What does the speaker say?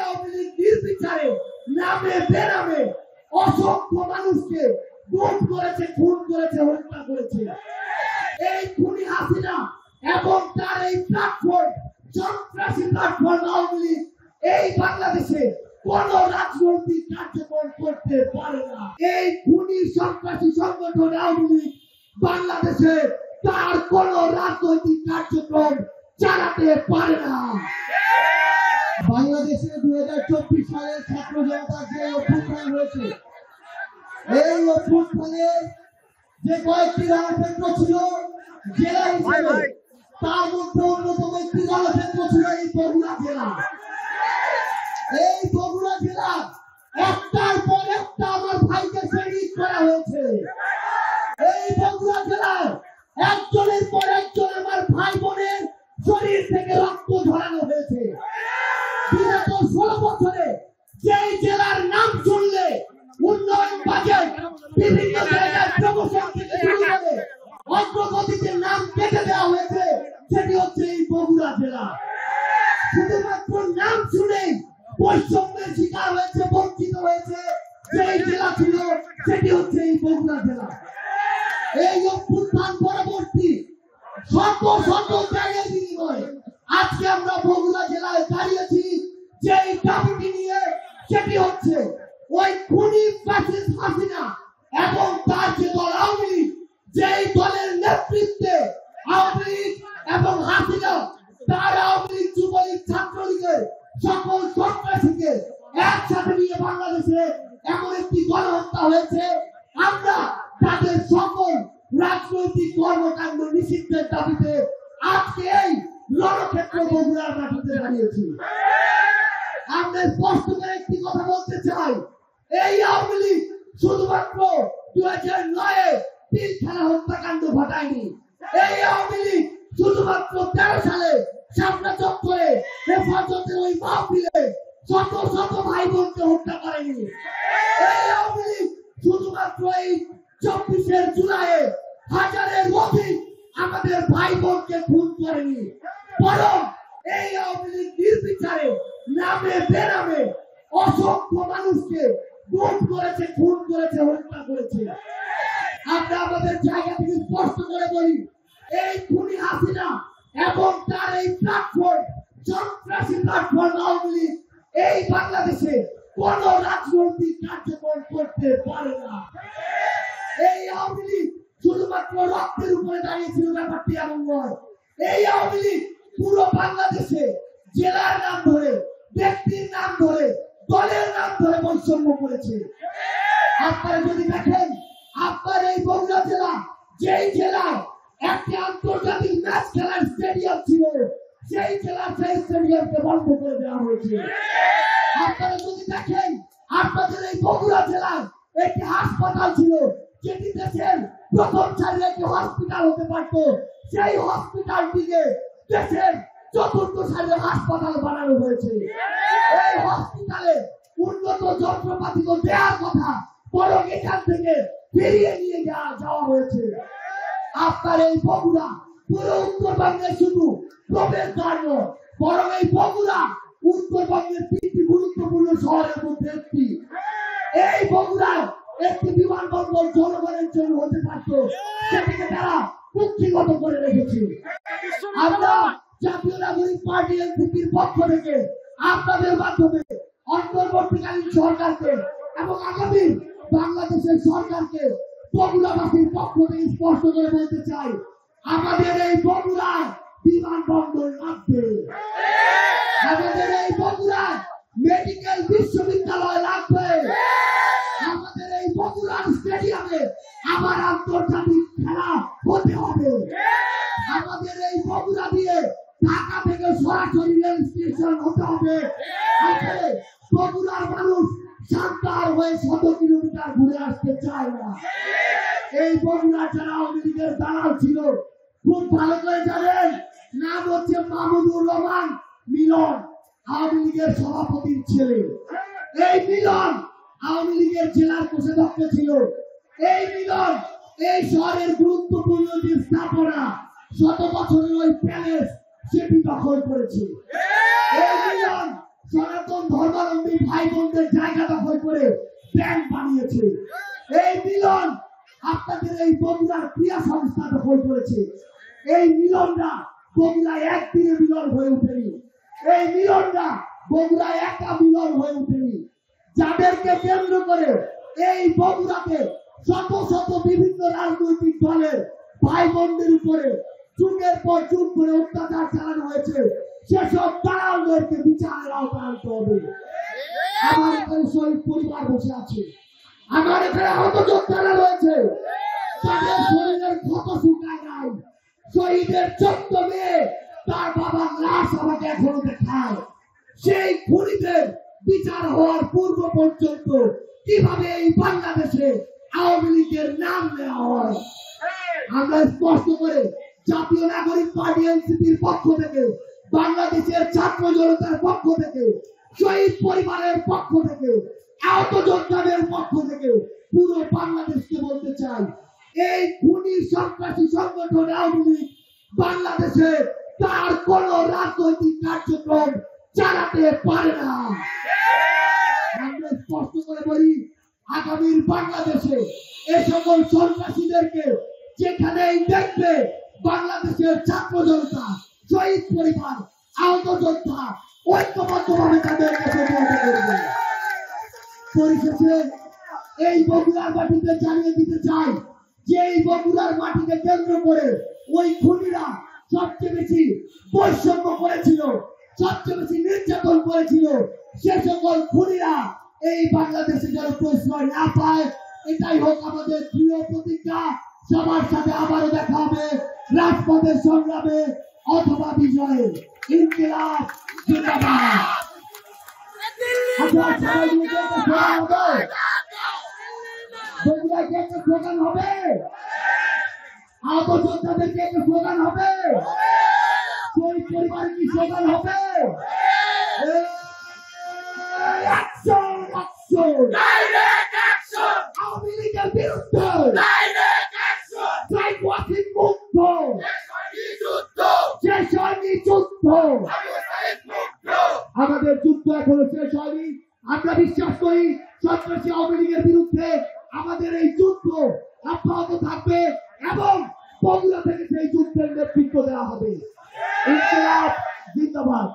আওয়ামী লীগ নির্বিচারে নামে বেনামে অসংখ্য মানুষকে গুম করেছে, খুন করেছে, হত্যা করেছে। এই খুনি হাসিনা এবং তার এই প্ল্যাটফর্ম, সন্ত্রাসী প্ল্যাটফর্ম আওয়ামী লীগ এই বাংলাদেশে কোন রাজনৈতিক কার্যক্রম করতে পারে না। এই খুনি সন্ত্রাসী সংগঠন আওয়ামী লীগ বাংলাদেশে তার কোন রাজনৈতিক কার্যক্রম চালাতে পারে না। বাংলাদেশে 2024 সালের ছাত্র জনতা যে অভ্যুত্থান হয়েছে, এই অভ্যুত্থানের যে কয়েকটি রণক্ষেত্র ছিল জেলা হিসেবে, তার মধ্যে অন্যতম একটি রণক্ষেত্র ছিল এই বগুড়া জেলা। এই বগুড়া জেলা একটার পর একটা আমার ভাইকে শহীদ করা হয়েছে। এই বগুড়া জেলায় একজনের পর একজন আমার ভাই বোনের শরীর থেকে রক্ত ঝরানো হয়েছে। বিগত 16 বছরে যেই জেলার নাম শুনলে উন্নয়ন বাজেট, বিভিন্ন জায়গায় প্রমোশন থেকে শুরু করে অগ্রগতিতে নাম কেটে দেওয়া হয়েছে, সেটি হচ্ছে এই বগুড়া জেলা। শুধুমাত্র নাম শুনেই বৈষম্যের শিকার হয়েছে, বঞ্চিত হয়েছে যেই জেলা ছিল, সেটি হচ্ছে এই বগুড়া জেলা। এই অভ্যুত্থান পরবর্তী শত শত জায়গায় বিনিময় আজকে আমরা বগুড়া জেলায় দাঁড়িয়েছি যেই দাবিটি নিয়ে, সেটি হচ্ছে ওই খুনি ফ্যাসিস্ট হাসিনা এবং তার যে দল আওয়ামী লীগ, যেই দলের নেতৃত্বে আওয়ামী লীগ এবং হাসিনা তার আওয়ামী লীগ, যুবলীগ, ছাত্রলীগের সকল সন্ত্রাসীকে একসাথে নিয়ে বাংলাদেশে এমন একটি গণহত্যা হয়েছে। আমরা তাদের সকল রাজনৈতিক কর্মকাণ্ড নিষিদ্ধের দাবিতে আজকে এই রণক্ষেত্র বগুড়ার মাটিতে দাঁড়িয়েছি। আমরা স্পষ্ট করে একটি কথা বলতে চাই, এই আওয়ামী লীগ শুধুমাত্র 2009-এ পিলখানা হত্যাকাণ্ড ঘটায়নি। এই আওয়ামী লীগ শুধুমাত্র 13 সালে শাপলা চত্বরে হেফাজতের ওই মাহফিলে শত শত ভাই বোনকে হত্যা করেনি। এই আওয়ামী লীগ শুধুমাত্র এই 24 জুলাইয়ে হাজারের অধিক আমাদের ভাই বোনকে খুন করেনি, বরং এই আওয়ামী লীগ নির্বিচারে নামে বেনামে অসংখ্য মানুষকে গুম করেছে, খুন করেছে, হত্যা করেছে। আমরা আমাদের জায়গা থেকে স্পষ্ট করে বলি, এই খুনি হাসিনা এবং তার এই প্ল্যাটফর্ম, সন্ত্রাসী প্ল্যাটফর্ম আওয়ামী লীগ এই বাংলাদেশে কোন রাজনৈতিক কার্যক্রম করতে পারে না। এই আওয়ামী লীগ শুধুমাত্র রক্তের উপরে দাঁড়িয়েছিল, ব্যাপারটি এমন নয়। এই আওয়ামী লীগ পুরো বাংলাদেশে জেলার নাম ধরে, ব্যক্তির নাম ধরে, দলের নাম ধরে বৈষম্য করেছে। আপনারা যদি দেখেন, আপনার এই বগুড়া জেলা, যেই জেলায় একটি আন্তর্জাতিক ম্যাচ খেলার স্টেডিয়াম ছিল, সেই জেলার সেই স্টেডিয়ামকে বন্ধ করে দেওয়া হয়েছে। আপনারা যদি দেখেন, আপনাদের এই বগুড়া জেলায় একটি হাসপাতাল ছিল, যেটি দেশের প্রথম সারির একটি হসপিটাল হতে পারত, সেই হসপিটালটিকে দেশের 4র্থ সারির হাসপাতাল বানানো হয়েছে। এই হসপিটালে উন্নত যন্ত্রপাতি তো দেওয়ার কথা, বরং এখান থেকে ফিরিয়ে নিয়ে যাওয়া হয়েছে। আপনার এই বগুড়া পুরো উত্তরবঙ্গের শুধু প্রবেশ দ্বার নয়, বরং এই বগুড়া উত্তরবঙ্গের 3টি গুরুত্বপূর্ণ শহরের মধ্যে একটি। এই বগুড়ায় একটি বিমানবন্দর জনগণের জন্য হতে পারত, সেটিকে তারা কুক্ষিগত করে রেখেছে। আমরা জাতীয় নাগরিক পার্টি এনসিপির পক্ষ থেকে আপনাদের মাধ্যমে অন্তর্বর্তীকালীন সরকারকে এবং আগামী বাংলাদেশের সরকারকে বগুড়াবাসীর পক্ষ থেকে স্পষ্ট করে বলতে চাই, আমাদের এই বগুড়ায় বিমানবন্দর লাগবে, আমাদের এই বগুড়ায় মেডিকেল বিশ্ববিদ্যালয় লাগবে, আমাদের এই বগুড়ার স্টেডিয়ামে আবার আন্তর্জাতিক খেলা হতে হবে, আমাদের এই বগুড়া দিয়ে ঢাকা থেকে সরাসরি রেল স্টেশন হতে হবে। বগুড়ার মানুষ সান্তাহার হয়ে 100 কিলোমিটার ঘুরে আসতে চায় না। এই বগুড়া যারা আওয়ামী লীগের দালাল ছিল, খুব ভালো করে জানেন, নাম হচ্ছে মাহমুদুর রহমান মিলন, আওয়ামী লীগের সভাপতির ছেলে। এই মিলন আওয়ামী লীগের জেলার কোষাধ্যক্ষ ছিল। এই মিলন এই শহরের গুরুত্বপূর্ণ যে স্থাপনা, 100 বছরের ওই প্যালেস, সেটি দখল করেছে। এই মিলন সনাতন ধর্ম ভাই বোনদের জায়গা দখল করে ব্যাংক বানিয়েছে। এই মিলন আপনাদের এই বগুড়ার ক্রিয়া সংস্থা দখল করেছে। এই মিলনরা বগুড়ায় একদিনে মিলন হয়ে ওঠেনি। এই মিলনরা বগুড়ায় একা মিলন হয়ে ওঠেনি। যাদেরকে কেন্দ্র করে এই বগুড়াতে শত শত বিভিন্ন রাজনৈতিক দলের ভাই বোনদের উপরে যুগের পর যুগ ধরে অত্যাচার চালানো হয়েছে, সেসব দালালদেরকে বিচারের আওতায় আনতে হবে। আমার এখানে শহীদ পরিবার বসে আছে, আমার এখানে আহত যোদ্ধারা রয়েছে, তাদের শরীরের ক্ষত শুকায় নাই। শহীদের 14 মেয়ে তার বাবার লাশ আমাকে এখনো দেখায়। সেই খুনিদের বিচার হওয়ার পূর্ব পর্যন্ত কিভাবে এই বাংলাদেশে আওয়ামী লীগের নাম নেওয়া হয়, আমরা স্পষ্ট করে জাতীয় নাগরিক পার্টি এনসিপির পক্ষ থেকে, বাংলাদেশের ছাত্র জনতার পক্ষ থেকে, শহীদ পরিবারের পক্ষ থেকে, আহত যোদ্ধাদের পক্ষ থেকে পুরো বাংলাদেশকে বলতে চাই, এই খুনি সন্ত্রাসী সংগঠন আওয়ামী লীগ বাংলাদেশে তার কোন রাজনৈতিক কার্যক্রম চালাতে পারে না। আমরা স্পষ্ট করে বলি, আগামীর বাংলাদেশে এ সকল সন্ত্রাসীদেরকে যেখানেই দেখবে বাংলাদেশের ছাত্র জনতা, শহীদ পরিবার, আহত যোদ্ধা ঐক্যবদ্ধভাবে তাদেরকে প্রতিহত করবে। পরিশেষে এই বগুড়ার মাটিতে জানিয়ে দিতে চাই যে এই বগুড়ার মাটিকে কেন্দ্র করে ওই খুনিরা সবচেয়ে বেশি বৈষম্য করেছিল, সবচেয়ে বেশি নির্যাতন করেছিল। সে সকল খুনিরা এই বাংলাদেশে যেন প্রশ্রয় না পায়, এটাই হোক আমাদের প্রিয় প্রতিজ্ঞা। সবার সাথে আবারও দেখা হবে রাজপথের সংগ্রামে অথবা বিজয়ে। ইনকিলাব জিন্দাবাদ। আচ্ছা, সবাই মিলে একটা স্লোগান হবে, বগুড়ায় কি একটা স্লোগান হবে? আহত যোদ্ধাদেরকে একটা স্লোগান হবে? শহীদ পরিবার কি স্লোগান হবে? Action, action, direct action, Awami লীগের বিরুদ্ধে ডাইরেক্ট অ্যাকশন, ট্রাইব ওয়াচিং মুক্ত, শেষ হয়নি যুদ্ধ, আমাদের যুদ্ধ এখনো শেষ হয়নি। আমরা বিশ্বাস করি সন্ত্রাসী আওয়ামী লীগের বিরুদ্ধে আমাদের এই যুদ্ধ অব্যাহত থাকবে এবং বগুড়া থেকে সেই যুদ্ধের নেতৃত্ব দেওয়া হবে। ইনকিলাব জিন্দাবাদ।